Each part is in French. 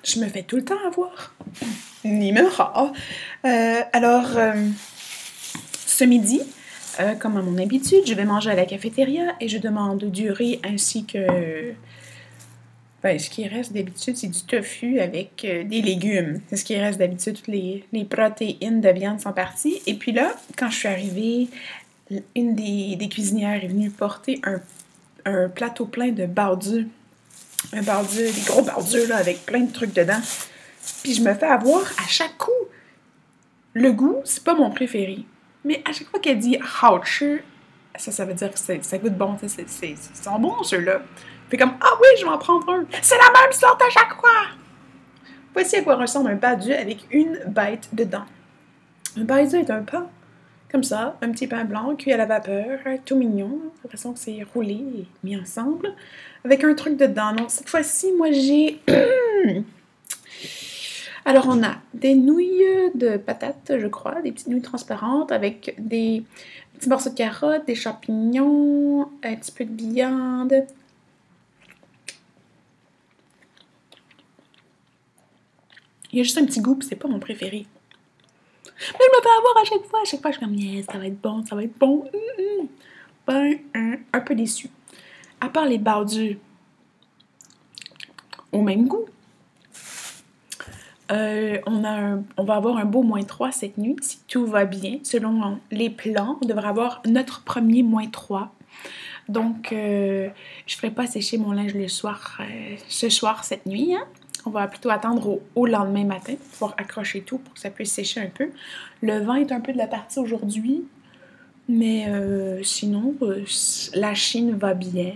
Je me fais tout le temps avoir. Ni me rare. Alors, ce midi, comme à mon habitude, je vais manger à la cafétéria et je demande du riz ainsi que... Ben, ce qui reste d'habitude, c'est du tofu avec des légumes. C'est ce qui reste d'habitude, toutes les protéines de viande sont parties. Et puis là, quand je suis arrivée, une des cuisinières est venue porter un plateau plein de bardus. Un bardu, des gros bardus là, avec plein de trucs dedans. Puis je me fais avoir à chaque coup. Le goût, c'est pas mon préféré. Mais à chaque fois qu'elle dit « ouch », ça veut dire que ça goûte bon. Ils sont bons, ceux-là. Puis comme « ah oui, je vais en prendre un ». C'est la même sorte à chaque fois. Voici à quoi ressemble un badu avec une bête dedans. Un badu est un pain, comme ça, un petit pain blanc cuit à la vapeur, tout mignon. J'ai l'impression que c'est roulé et mis ensemble, avec un truc dedans. Donc cette fois-ci, moi j'ai... Alors, on a des nouilles de patates, je crois, des petites nouilles transparentes avec des petits morceaux de carottes, des champignons, un petit peu de viande. Il y a juste un petit goût, puis c'est pas mon préféré. Mais je me fais avoir à chaque fois. À chaque fois, je suis comme, yes, ça va être bon, ça va être bon. Ben, un peu déçue. À part les bardus, au même goût. On va avoir un beau -3 cette nuit, si tout va bien. Selon les plans, on devrait avoir notre premier -3. Donc, je ne ferai pas sécher mon linge le soir, ce soir, cette nuit. Hein? On va plutôt attendre au lendemain matin pour pouvoir accrocher tout pour que ça puisse sécher un peu. Le vent est un peu de la partie aujourd'hui, mais sinon, la Chine va bien.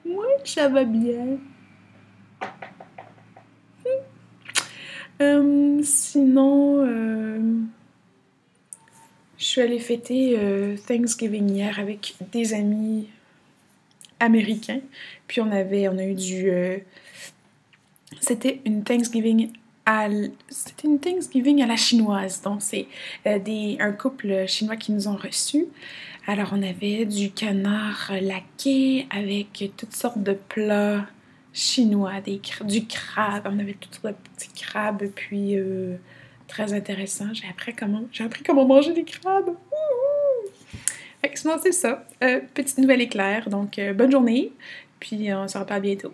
Oui, ça va bien. Sinon, je suis allée fêter Thanksgiving hier avec des amis américains. Puis on a eu du... c'était une Thanksgiving à la chinoise. Donc c'est un couple chinois qui nous ont reçus. Alors on avait du canard laqué avec toutes sortes de plats chinois, du crabe. On avait toutes sortes de petits crabes, puis très intéressant. J'ai appris comment manger des crabes. Fait que sinon, c'est ça. Petite nouvelle éclair. Donc, bonne journée, puis on se reparle bientôt.